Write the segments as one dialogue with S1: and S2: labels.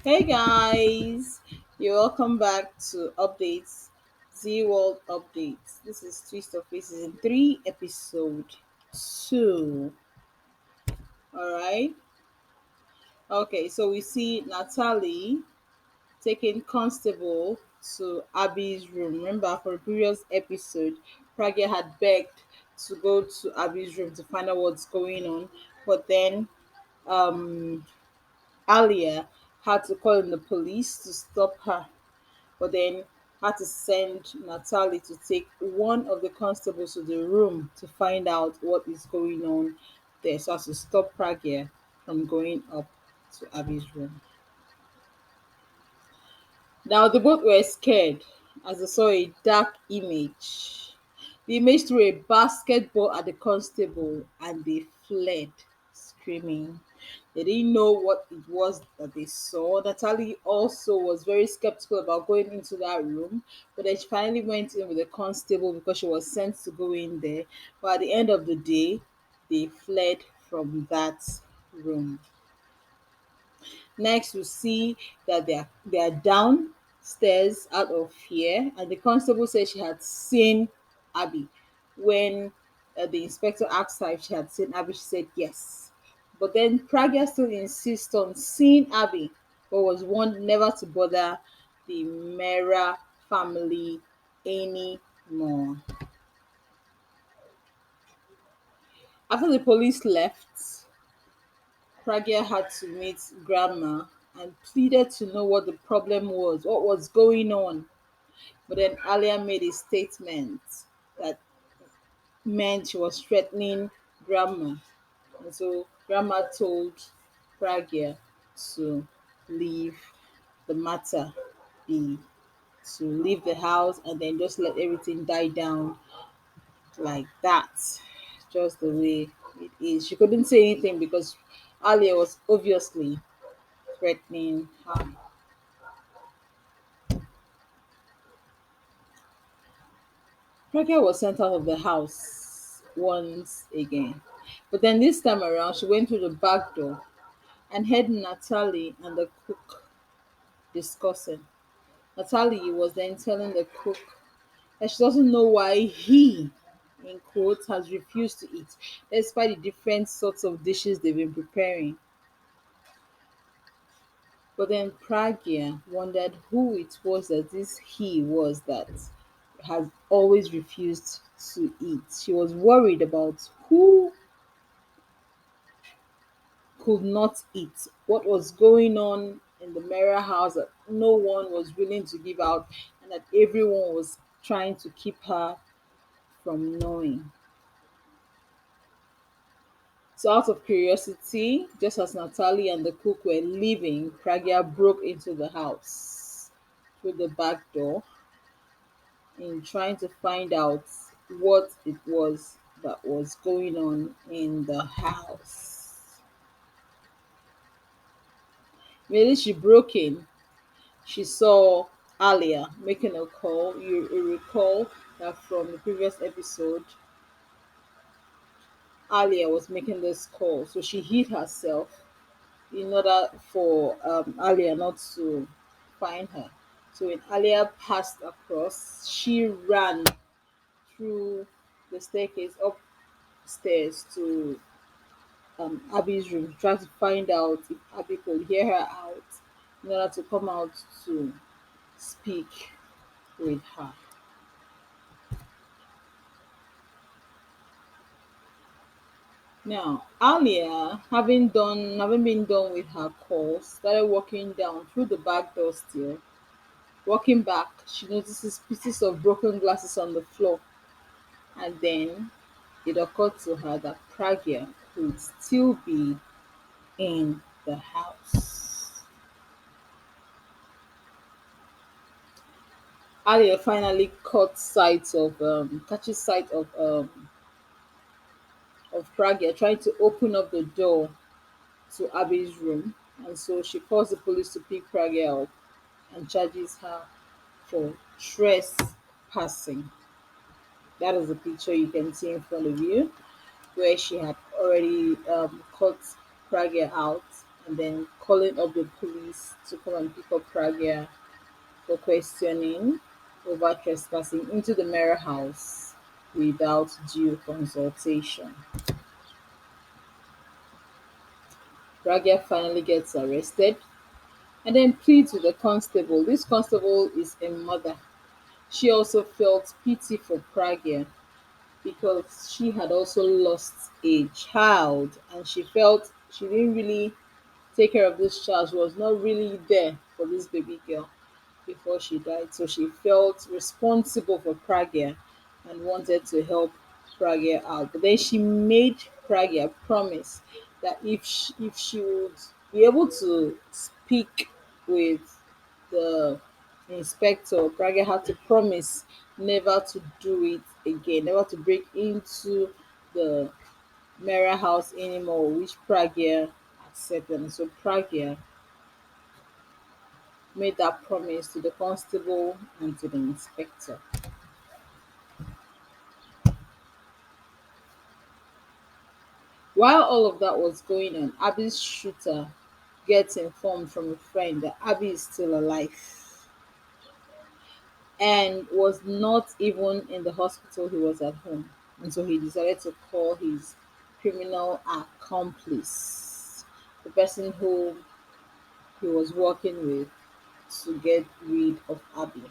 S1: Hey guys, you're welcome back to Updates Z World Updates. This is Twist of Fate Season 3, Episode 2. Alright, okay, so we see Natalie taking Constable to Abby's room. Remember, for the previous episode, Pragya had begged to go to Abby's room to find out what's going on, but then um, Alia had to call in the police to stop her, but then had to send Natalie to take one of the constables to the room to find out what is going on there, so as to stop Pragya from going up to Abby's room. Now they both were scared as they saw a dark image. The image threw a basketball at the constable and they fled screaming. They didn't know what it was that they saw. Natalie also was very skeptical about going into that room, but then she finally went in with the constable because she was sent to go in there. But at the end of the day, they fled from that room. Next, we see that they are downstairs out of fear, and the constable said she had seen Abby. When the inspector asked her if she had seen Abby, she said yes. But then Pragya still insists on seeing Abby, but was warned never to bother the Mera family anymore. After the police left, Pragya had to meet Grandma and pleaded to know what the problem was, what was going on. But then Alia made a statement that meant she was threatening Grandma. And so Grandma told Pragya to leave the matter be, to leave the house and then just let everything die down like that. Just the way it is. She couldn't say anything because Alia was obviously threatening her. Pragya was sent out of the house once again. But then this time around, she went through the back door and heard Natalie and the cook discussing. Natalie was then telling the cook that she doesn't know why he, in quotes, has refused to eat, despite the different sorts of dishes they've been preparing. But then Pragya wondered who it was that this he was that has always refused to eat. She was worried about who could not eat, what was going on in the Mera house that no one was willing to give out, and that everyone was trying to keep her from knowing. So, out of curiosity, just as Natalie and the cook were leaving, Pragya broke into the house through the back door in trying to find out what it was that was going on in the house. Immediately she broke in, she saw Alia making a call. You recall that from the previous episode, Alia was making this call. So she hid herself in order for Alia not to find her. So when Alia passed across, she ran through the staircase upstairs to Abby's room to try to find out if Abby could hear her out in order to come out to speak with her. Now, Alia, having been done with her calls, started walking down through the back door still. Walking back, she notices pieces of broken glasses on the floor, and then it occurred to her that Pragya could still be in the house. Alia finally catches sight of Pragya trying to open up the door to Abby's room, and so she calls the police to pick Pragya up and charges her for trespassing. That is the picture you can see in front of you, where she had already caught Pragya out and then calling up the police to come and pick up Pragya for questioning over trespassing into the Mera house without due consultation. Pragya finally gets arrested and then pleads with the constable. This constable is a mother. She also felt pity for Pragya because she had also lost a child and she felt she didn't really take care of this child. She was not really there for this baby girl before she died. So she felt responsible for Pragya and wanted to help Pragya out. But then she made Pragya promise that if she would be able to speak with the inspector, Pragya had to promise never to do it again, never to break into the Mera house anymore, which Pragya accepted. And so Pragya made that promise to the constable and to the inspector. While all of that was going on, Abby's shooter gets informed from a friend that Abby is still alive and was not even in the hospital, he was at home. And so he decided to call his criminal accomplice, the person who he was working with, to get rid of Abby.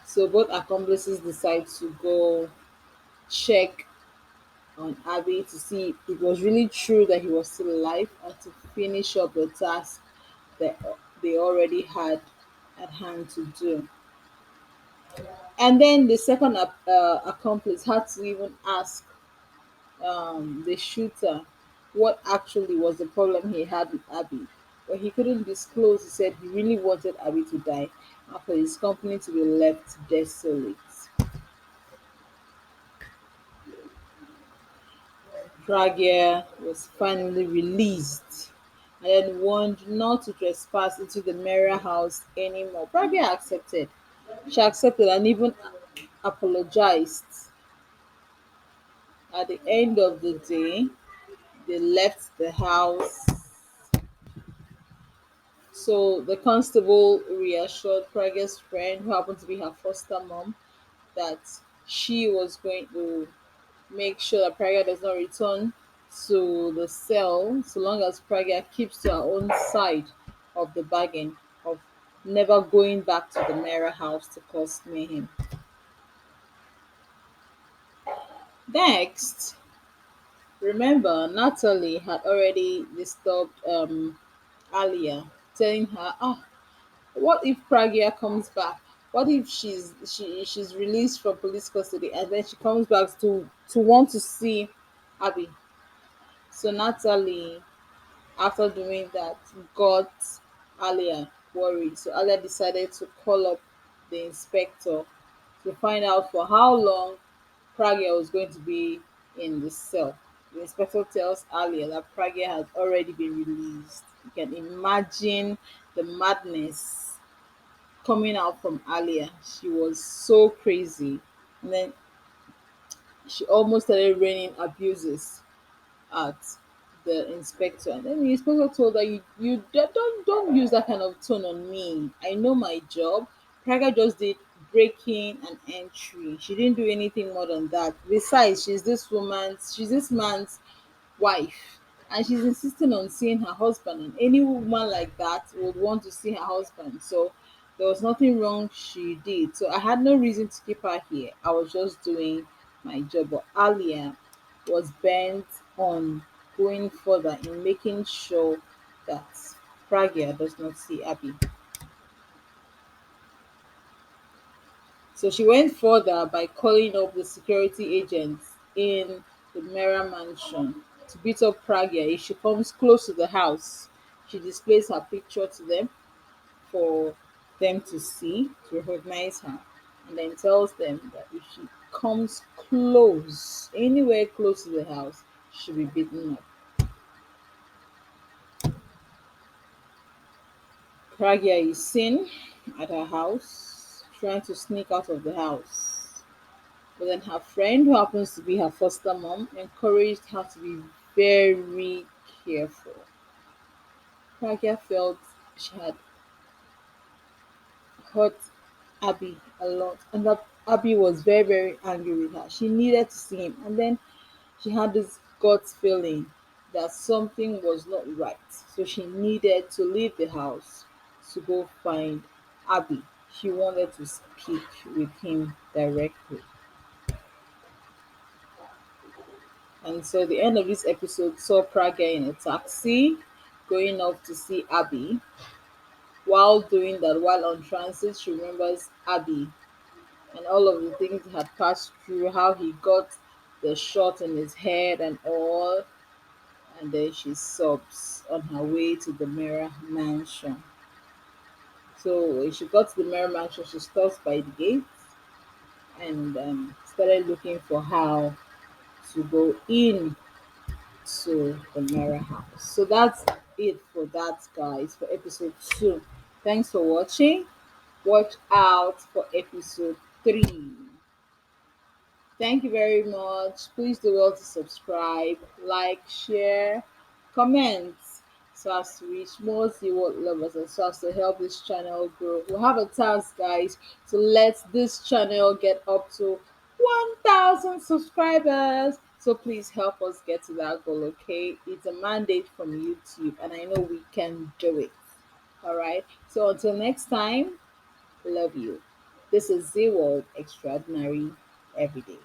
S1: So both accomplices decide to go check on Abby to see if it was really true that he was still alive and to finish up the task that they already had at hand to do. And then the second accomplice had to even ask the shooter what actually was the problem he had with Abby. But he couldn't disclose. He said he really wanted Abby to die and for his company to be left desolate. Pragya was finally released and then warned not to trespass into the Mera house anymore. Pragya accepted. She accepted and even apologized. At the end of the day, they left the house. So the constable reassured Pragya's friend, who happened to be her foster mom, that she was going to make sure that Pragya does not return to the cell so long as Pragya keeps to her own side of the bargain of never going back to the Mera house to cause mayhem. Next, remember Natalie had already disturbed Alia, telling her, "Oh, what if Pragya comes back? What if she's released from police custody and then she comes back to want to see Abby?" So Natalie, after doing that, got Alia worried. So Alia decided to call up the inspector to find out for how long Pragya was going to be in the cell. The inspector tells Alia that Pragya has already been released. You can imagine the madness coming out from Alia. She was so crazy. And then she almost started raining abuses at the inspector. And then the inspector told her, don't use that kind of tone on me. I know my job. Praga just did breaking and entry. She didn't do anything more than that. Besides, she's this man's wife. And she's insisting on seeing her husband. And any woman like that would want to see her husband. So there was nothing wrong she did. So I had no reason to keep her here. I was just doing my job. But Alia was bent on going further in making sure that Pragya does not see Abby. So she went further by calling up the security agents in the Mera mansion to beat up Pragya if she comes close to the house. She displays her picture to them for them to see, to recognize her, and then tells them that if she comes close, anywhere close to the house, she'll be beaten up. Pragya is seen at her house trying to sneak out of the house. But then her friend, who happens to be her foster mom, encouraged her to be very careful. Pragya felt she had hurt Abby a lot, and that Abby was very, very angry with her. She needed to see him, and then she had this gut feeling that something was not right. So she needed to leave the house to go find Abby. She wanted to speak with him directly. And so the end of this episode saw Praga in a taxi going off to see Abby. While doing that, while on transit, she remembers Abby and all of the things he had passed through, how he got the shot in his head and all. And then she sobs on her way to the Mirror Mansion. So when she got to the Mirror Mansion, she stops by the gate and started looking for how to go in to the Mirror House. So that's it for that, guys, for episode 2. Thanks for watching. Watch out for episode 3. Thank you very much. Please do well to subscribe, like, share, comment so as to reach more Zero lovers and so as to help this channel grow. We have a task, guys, to let this channel get up to 1,000 subscribers. So please help us get to that goal, okay? It's a mandate from YouTube, and I know we can do it. All right. So until next time, love you. This is Z World Extraordinary Every Day.